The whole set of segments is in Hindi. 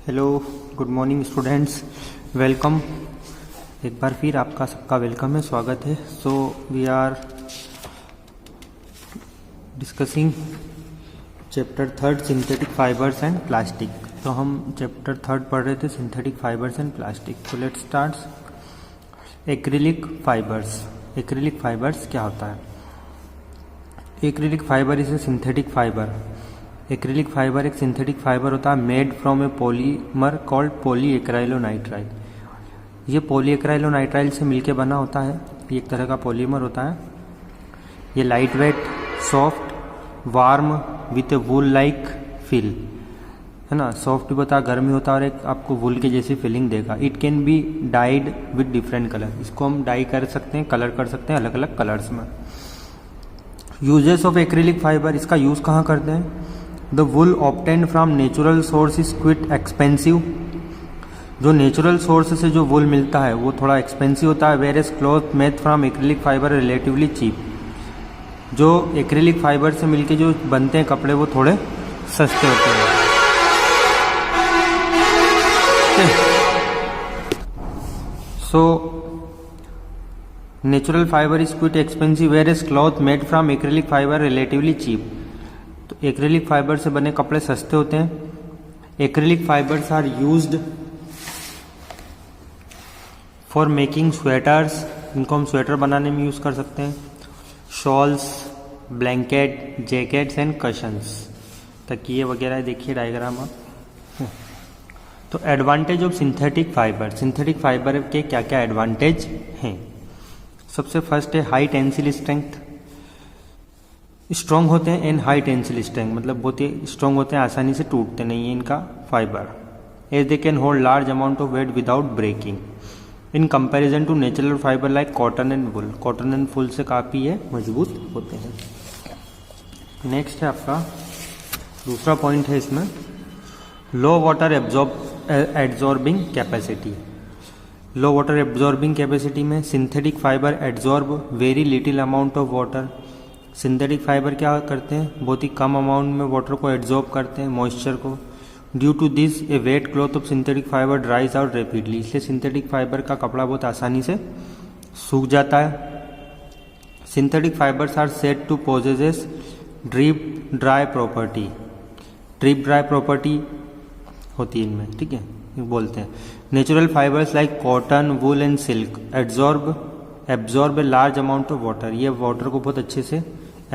Hello, good morning students, welcome. एक बार फिर आपका सबका वेलकम है, स्वागत है। So we are discussing chapter third synthetic fibres and plastic. तो हम चैप्टर थर्ड पढ़ रहे थे सिंथेटिक फाइबर्स एंड प्लास्टिक। तो let's start. Acrylic fibres. Acrylic fibres क्या होता है? Acrylic fibre is a synthetic fibre. Acrylic fibre एक सिंथेटिक फाइबर होता है made from a polymer called polyacrylonitrile. ये पॉलीएक्राइलोनाइट्राइल से मिलके बना होता है। ये एक तरह का पॉलीमर होता है। ये light weight, soft, warm with A wool like feel, है ना। सॉफ्ट भी होता है, गर्मी होता है और एक आपको वूल के जैसी फीलिंग देगा। It can be died with different colour. इसको हम डाई कर सकते हैं, कलर कर सकते हैं अलग अलग कलर्स में। यूजेस ऑफ एक्रिलिक फाइबर, इसका यूज़ कहाँ करते हैं? The wool obtained from natural source is quite expensive. जो नेचुरल सोर्स से जो वुल मिलता है वो थोड़ा एक्सपेंसिव होता है। Whereas cloth made from acrylic fibre relatively cheap. जो एक्रिलिक फाइबर से मिलके जो बनते हैं कपड़े वो थोड़े सस्ते होते हैं। So natural fibre is quite expensive whereas cloth made from acrylic fibre relatively cheap. तो एक्रिलिक फाइबर से बने कपड़े सस्ते होते हैं। Acrylic fibres are used for making sweaters. इनको हम स्वेटर बनाने में यूज कर सकते हैं। Shawls, blanket, jackets and cushions, तकिए वगैरह देखिए डायग्राम आप। तो advantage of synthetic fibre. Synthetic fibre के क्या क्या एडवांटेज हैं? सबसे फर्स्ट है हाई टेंसिल स्ट्रेंथ। स्ट्रॉन्ग होते हैं एंड हाई टेंसिल स्ट्रेंथ, मतलब बहुत ही स्ट्रॉन्ग होते हैं, आसानी से टूटते नहीं है इनका fibre. As they can hold large amount of weight without breaking in comparison to natural fibre like cotton and wool. Cotton and wool से काफ़ी ये मजबूत होते हैं। नेक्स्ट है आपका दूसरा पॉइंट है इसमें, low water absorbing capacity. Low water absorbing capacity में synthetic fibre absorb very little amount of water. Synthetic fibre क्या करते हैं? बहुत ही कम अमाउंट में वाटर को एब्जॉर्ब करते हैं, मॉइस्चर को। Due to this a wet cloth of synthetic fibre dries out rapidly. इसलिए सिंथेटिक फाइबर का कपड़ा बहुत आसानी से सूख जाता है। Synthetic fibres are said to possesses drip dry property. Drip dry property होती है इनमें, ठीक है, बोलते हैं। Natural fibres like cotton, wool and silk absorb a large amount of water. ये वाटर को बहुत अच्छे से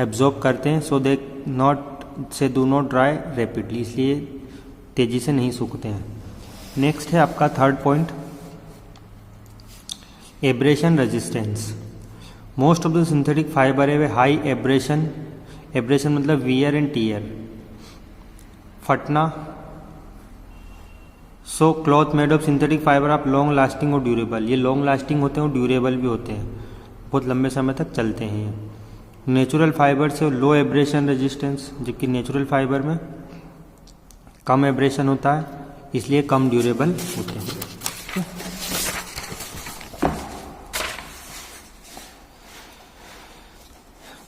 एब्जॉर्ब करते हैं। So they do not dry rapidly, इसलिए तेजी से नहीं सूखते हैं। नेक्स्ट है आपका third point, abrasion resistance. Most of the synthetic fibre है हाई एब्रेशन। एब्रेशन मतलब वियर एंड टीयर, फटना। So cloth made of synthetic fibre आप लॉन्ग लास्टिंग और ड्यूरेबल। ये लॉन्ग लास्टिंग होते हैं और ड्यूरेबल भी होते हैं, बहुत लंबे समय तक चलते हैं ये। नेचुरल फाइबर से लो एब्रेशन रेजिस्टेंस, जबकि नेचुरल फाइबर में कम एब्रेशन होता है, इसलिए कम ड्यूरेबल होते हैं।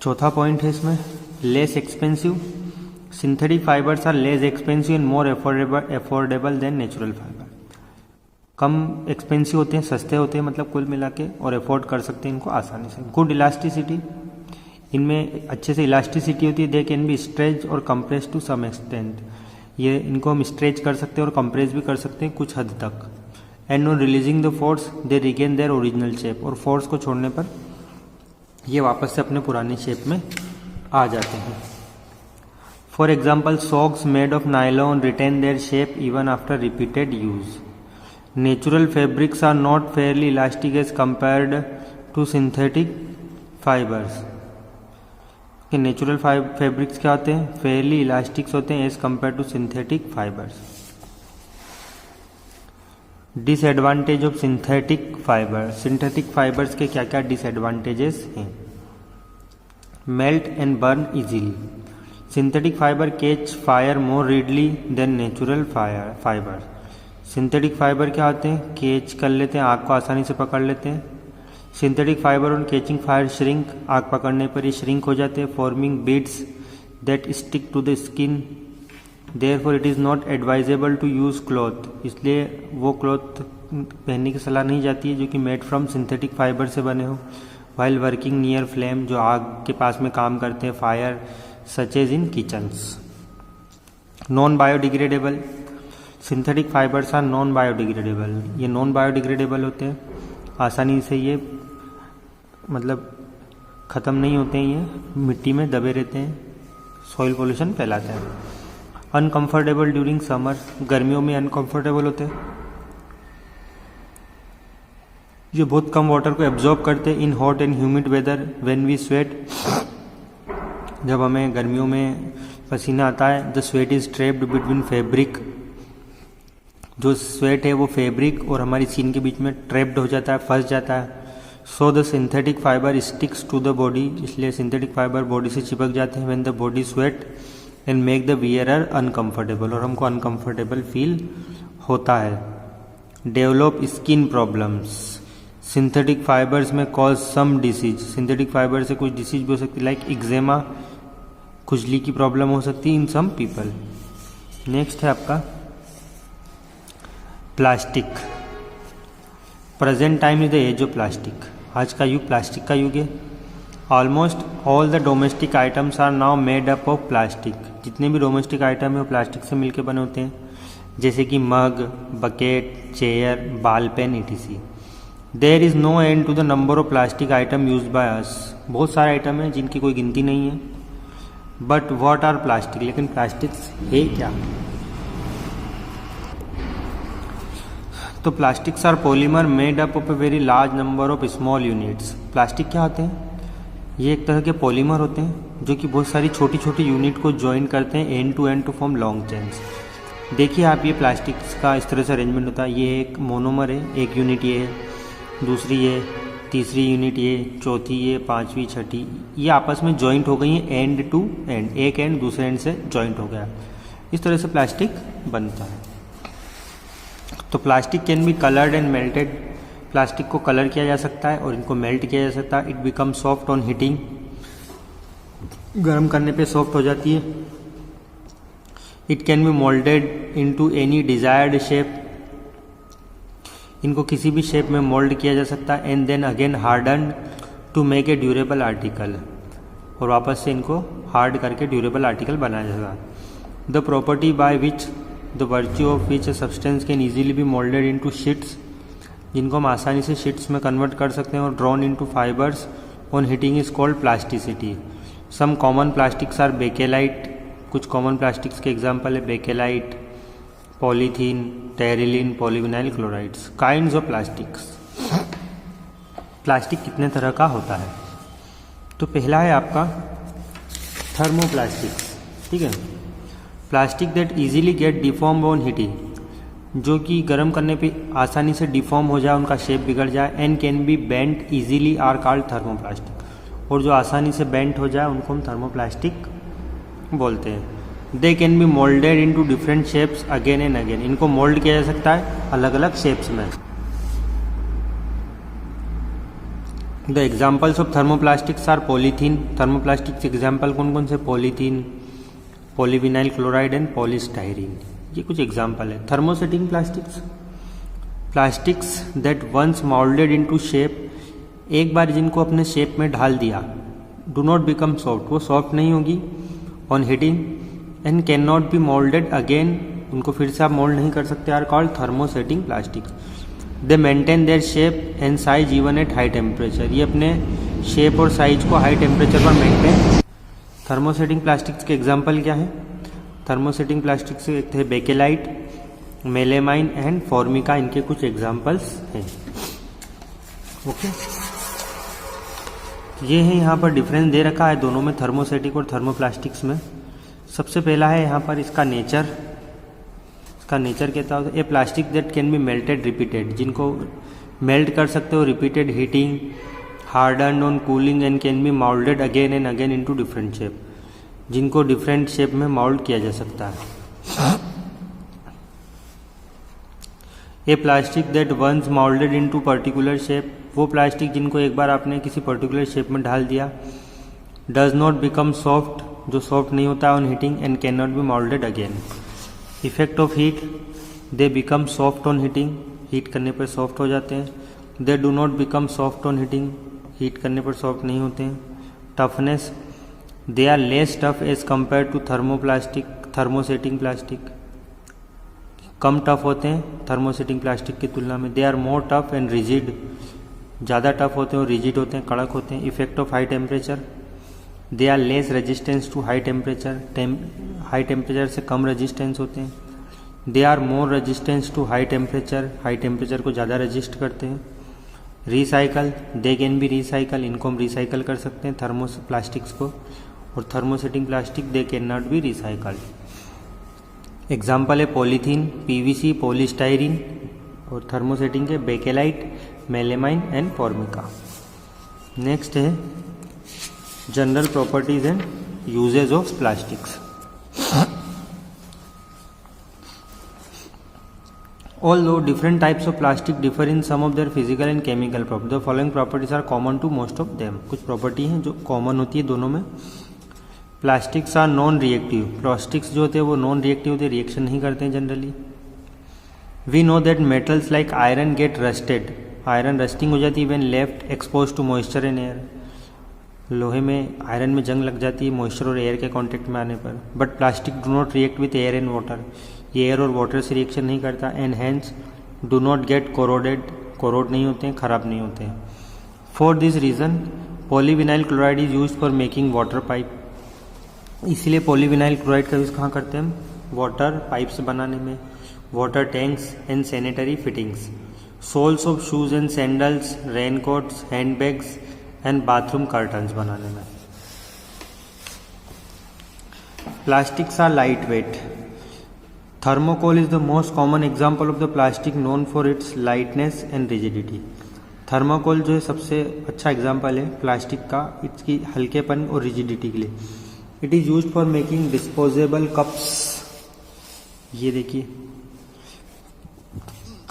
चौथा पॉइंट है इसमें, less expensive. Synthetic fibres are less expensive and more affordable than natural fibre. कम एक्सपेंसिव होते हैं, सस्ते होते हैं, मतलब कुल मिला के, और अफोर्ड कर सकते हैं इनको आसानी से। गुड इलास्टिसिटी, इनमें अच्छे से इलास्टिसिटी होती है। दे कैन बी स्ट्रेच और कंप्रेस टू सम एक्सटेंट। ये इनको हम स्ट्रेच कर सकते हैं और कंप्रेस भी कर सकते हैं कुछ हद तक। And on releasing the force they regain their original shape. और फोर्स को छोड़ने पर ये वापस से अपने पुराने शेप में आ जाते हैं। For example socks made of nylon retain their shape even after repeated use. Natural fabrics are not fairly elastic as compared to synthetic fibres. कि नेचुरल फैब्रिक्स क्या होते हैं? फेयरली इलास्टिक्स होते हैं as compare to synthetic fibres. Disadvantage of synthetic fibre. Synthetic fibres के क्या क्या डिसएडवांटेजेस हैं? Melt and burn easily. Synthetic fibre catch fire more readily than natural fibre. Synthetic fibre क्या होते हैं? कैच कर लेते हैं, आग को आसानी से पकड़ लेते हैं। Synthetic fibre on catching fire shrink, आग पकड़ने पर ये श्रिंक हो जाते हैं, forming beads that stick to the skin therefore it is not advisable to use cloth, इसलिए वो क्लॉथ पहनने की सलाह नहीं जाती है जो कि मेड फ्रॉम सिंथेटिक फाइबर से बने हो। वाइल वर्किंग नियर फ्लेम, जो आग के पास में काम करते हैं, fire such as in kitchens. Non biodegradable, synthetic fibres are non biodegradable, ये नॉन बायोडिग्रेडेबल होते हैं, आसानी से ये मतलब ख़त्म नहीं होते हैं, ये मिट्टी में दबे रहते हैं, सॉइल पोल्यूशन फैलाते हैं। अनकंफर्टेबल ड्यूरिंग समर, गर्मियों में अनकंफर्टेबल होते हैं, ये बहुत कम वाटर को एब्जॉर्ब करते हैं। In hot and humid weather when we sweat, जब हमें गर्मियों में पसीना आता है, the sweat is trapped between fabric, जो स्वेट है वो फैब्रिक और हमारी स्किन के बीच में ट्रैप्ड हो जाता है, फंस जाता है। So the synthetic fibre sticks to the body, इसलिए सिंथेटिक फाइबर बॉडी से चिपक जाते हैं। When the body sweat and make the wearer uncomfortable, और हमको अनकंफर्टेबल फील होता है। Develop skin problems, synthetic fibres में cause some disease, synthetic fibre से कुछ डिसीज भी हो सकती है, लाइक एक्जेमा, खुजली की प्रॉब्लम हो सकती है इन सम पीपल। नेक्स्ट है आपका plastic. Present time is the age of plastic, आज का युग प्लास्टिक का युग है। Almost all the domestic items are now made up of plastic, जितने भी डोमेस्टिक आइटम है वो प्लास्टिक से मिलकर बने होते हैं, जैसे कि mug, bucket, chair, ball pen etc. There is no end to the number of plastic item use by us, बहुत सारे आइटम हैं जिनकी कोई गिनती नहीं है। बट व्हाट आर प्लास्टिक, लेकिन प्लास्टिक्स है क्या? तो plastics are polymer made up of a very large number of small units. Plastic क्या होते हैं? ये एक तरह के पॉलीमर होते हैं जो कि बहुत सारी छोटी छोटी यूनिट को ज्वाइन करते हैं and to form long chains. देखिए आप, ये प्लास्टिक्स का इस तरह से अरेंजमेंट होता है, ये एक मोनोमर है, एक यूनिट ये है, दूसरी ये, तीसरी यूनिट ये, चौथी ये, पांचवी, छठी, ये आपस में ज्वाइंट हो गई हैं एंड टू एंड, एक एंड दूसरे एंड से ज्वाइंट हो गया। इस तरह से प्लास्टिक बनता है। तो plastic can be coloured and melted, plastic को कलर किया जा सकता है और इनको मेल्ट किया जा सकता है। It become soft on heating, गर्म करने पे सॉफ्ट हो जाती है। It can be moulded into any desired shape, इनको किसी भी शेप में मोल्ड किया जा सकता है। And then again harden to make a durable article, और वापस से इनको हार्ड करके ड्यूरेबल आर्टिकल बनाया जाएगा। The property by which the virtue of which substance can easily B moulded into sheets, जिनको हम आसानी से शीट्स में कन्वर्ट कर सकते हैं, और drawn into fibres on heating is called plasticity. Some common plastics are Bakelite, कुछ कॉमन प्लास्टिक्स के एग्जाम्पल है Bakelite, polythene, terylene, polyvinyl chlorides. Kinds of plastics, plastic कितने तरह का होता है? तो पहला है आपका थर्मोप्लास्टिक्स, ठीक है, plastic that easily get deform on heating, जो कि गर्म करने पे आसानी से डिफॉर्म हो जाए, उनका शेप बिगड़ जाए। And can be bent easily are called thermoplastic, और जो आसानी से बेंट हो जाए उनको हम थर्मोप्लास्टिक बोलते हैं। They can be moulded into different shapes again and again, इनको मोल्ड किया जा सकता है अलग अलग शेप्स में। The examples of thermoplastics are polythene, thermoplastics example कौन कौन से? Polythene, polyvinyl chloride and polystyrene, ये कुछ एग्जाम्पल है। Thermosetting plastics, plastics that once moulded into shape, एक बार जिनको अपने शेप में ढाल दिया, डू नॉट बिकम सॉफ्ट, वो सॉफ्ट नहीं होगी on heating. And can not be moulded again, उनको फिर से आप मोल्ड नहीं कर सकते, are called thermosetting plastics. They maintain their shape and size even at high temperature, ये अपने शेप और साइज को हाई टेम्परेचर पर मेंटेन। थर्मोसेटिंग प्लास्टिक्स के एग्जाम्पल क्या है? थर्मोसेटिंग प्लास्टिक से एक थे बेकेलाइट, मेलेमाइन एंड फॉर्मिका, इनके कुछ एग्जाम्पल्स हैं। ओके, ये है यहाँ पर डिफरेंस दे रखा है दोनों में, थर्मोसेटिक और थर्मोप्लास्टिक्स में। सबसे पहला है यहाँ पर इसका नेचर, इसका नेचर कहता है a plastic that can be melted repeated, जिनको मेल्ट कर सकते हो repeated heating, harden on cooling and can be moulded again and again into different shape, जिनको डिफरेंट शेप में मोल्ड किया जा सकता है। A plastic that once moulded into particular shape, वो प्लास्टिक जिनको एक बार आपने किसी पर्टिकुलर शेप में ढाल दिया, डज नॉट बिकम सॉफ्ट जो सॉफ्ट नहीं होता on heating and can not be moulded again. Effect of heat, they become soft on heating, heat करने पर सॉफ्ट हो जाते हैं। दे do not become soft on heating, heat करने पर सॉफ्ट नहीं होते हैं। Toughness, they are less tough as compare to thermoplastic, thermosetting plastic, come tough होते हैं थर्मोसेटिंग प्लास्टिक की तुलना में। They are more tough and rigid, ज़्यादा टफ होते हैं और रिजिड होते हैं, कड़क होते हैं। Effect of high temperature, they are less resistance to high temperature, high temperature से कम रेजिस्टेंस होते हैं। They are more resistance to high temperature, high temperature को ज़्यादा रजिस्ट करते हैं। Recycle, they can B recycle, इनको हम रिसाइकल कर सकते हैं थर्मोस प्लास्टिक्स को। और thermosetting plastic they can not be recycled. Example है पॉलीथीन, पीवीसी, पॉलीस्टाइरीन, और थर्मोसेटिंग के bakelite, melamine and formica. Next है general properties and uses of plastics. Although different types of plastic differ in some of their physical and chemical properties, the following properties are common to most of them. कुछ प्रॉपर्टी हैं जो कॉमन होती है दोनों में। Plastics are non reactive, plastics जो होते हैं वो नॉन रिएक्टिव होते हैं, रिएक्शन नहीं करते हैं generally. We know that metals like iron get rusted, iron rusting हो जाती है when left expose to moisture and air, लोहे में आयरन में जंग लग जाती है मॉइस्चर और एयर के कांटेक्ट में आने पर। But plastic do not react with air and water, ये एयर और वाटर से रिएक्शन नहीं करता। And hence do not get corroded, corrode नहीं होते हैं, खराब नहीं होते हैं। For this reason polyvinyl chloride is use for making water pipe, इसीलिए पॉलीविनाइल क्लोराइड का यूज़ कहाँ करते हैं हम, वाटर पाइप्स बनाने में, water tanks and sanitary fittings, soles of shoes and sandals, raincoats, handbags and bathroom curtains बनाने में। Plastics are light weight, thermocol is the most common example of the plastic known for its lightness and rigidity. Thermocol जो है सबसे अच्छा एग्जाम्पल है प्लास्टिक का, इसकी हल्केपन और रिजिडिटी के लिए। It is use for making disposable cups, ये देखिए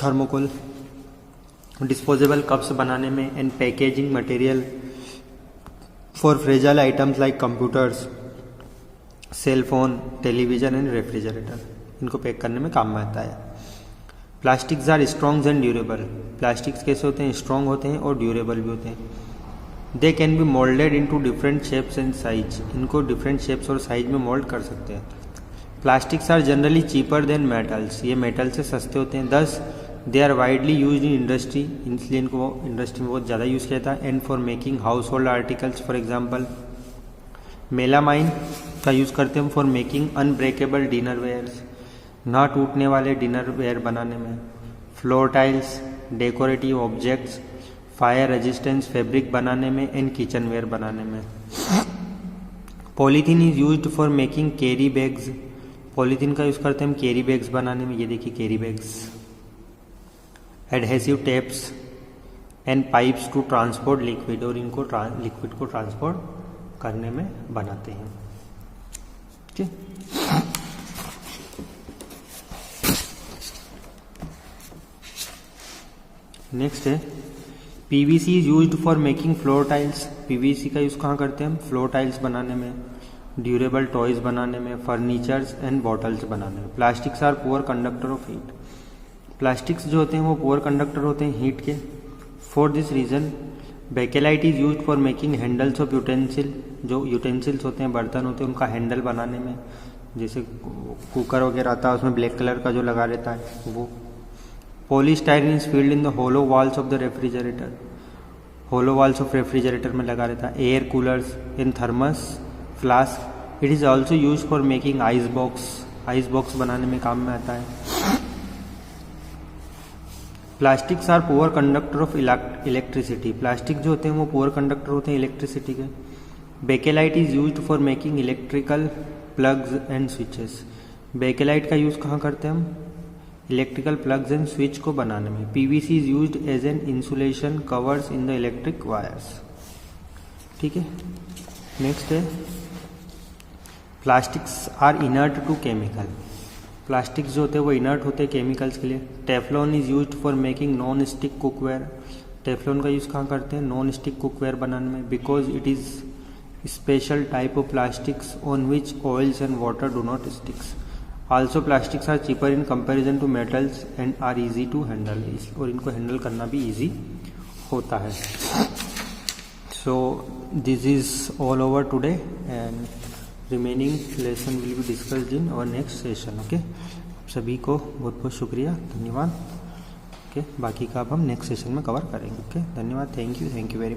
थर्मोकोल डिस्पोजेबल कप्स बनाने में, and packaging material for fragile items like computers, cell phone, television and refrigerator, इनको पैक करने में काम में आता है। Plastics are strong and durable, plastics कैसे होते हैं, स्ट्रॉन्ग होते हैं और ड्यूरेबल भी होते हैं। They can be moulded into different shapes and size, इनको डिफरेंट शेप्स और साइज में मोल्ड कर सकते हैं। Plastics are generally cheaper than metals, ये मेटल से सस्ते होते हैं। Thus they are widely use in industry, इसलिए इनको इंडस्ट्री में बहुत ज़्यादा यूज़ किया जाता है। And for making household articles, for example melamine का यूज़ करते हैं for making unbreakable dinnerwares, ना टूटने वाले डिनर वेयर बनाने में। Floor tiles, decorative objects, fire resistance fabric बनाने में, एंड किचन वेयर बनाने में। Polythene is used for making carry bags, polythene का यूज़ करते हैं हम कैरी बैग्स बनाने में, ये देखिए carry bags. Adhesive tapes and pipes to transport liquid, और इनको लिक्विड को ट्रांसपोर्ट करने में बनाते हैं। ठीक, नेक्स्ट है PVC is used for making floor tiles, PVC का यूज़ कहाँ करते हैं हम, फ्लोर टाइल्स बनाने में, ड्यूरेबल टॉयज बनाने में, फर्नीचर्स एंड बॉटल्स बनाने में। Plastics are poor conductor of heat, plastics जो होते हैं वो पुअर कंडक्टर होते हैं हीट के। For this reason bakelite is used for making handles of utensil, जो यूटेंसिल्स होते हैं बर्तन होते हैं उनका हैंडल बनाने में, जैसे कुकर वगैरह आता है उसमें ब्लैक कलर का जो लगा रहता है वो। Polystyrene is filled in the hollow walls of the refrigerator, hollow walls of refrigerator में लगा रहता है। Air coolers, in thermos flask, it is also use for making ice box, ice box बनाने में काम में आता है। Plastics are poor conductor of electricity, plastic जो होते हैं वो पुअर कंडक्टर होते हैं इलेक्ट्रिसिटी के। Bakelite is used for making electrical plugs and switches, bakelite का यूज़ कहाँ करते हैं हम, इलेक्ट्रिकल प्लग्स एंड स्विच को बनाने में। PVC is used as an insulation covers in the electric wires. ठीक है, नेक्स्ट है plastics are inert to chemical, plastics जो होते हैं वो इनर्ट होते हैं केमिकल्स के लिए। Teflon is used for making non stick cookware, Teflon का यूज़ कहाँ करते हैं, नॉन स्टिक कुकवेयर बनाने में, because it is special type of plastics on which oils and water do not stick. Also plastics are cheaper in comparison to metals and are easy to handle. और इनको हैंडल करना भी easy होता है. So this is all over today and remaining lesson will be discussed in our next session. Okay, सभी को बहुत बहुत शुक्रिया, धन्यवाद. ओके, बाकी का अब हम नेक्स्ट सेशन में कवर करेंगे. ओके, धन्यवाद, थैंक यू वेरी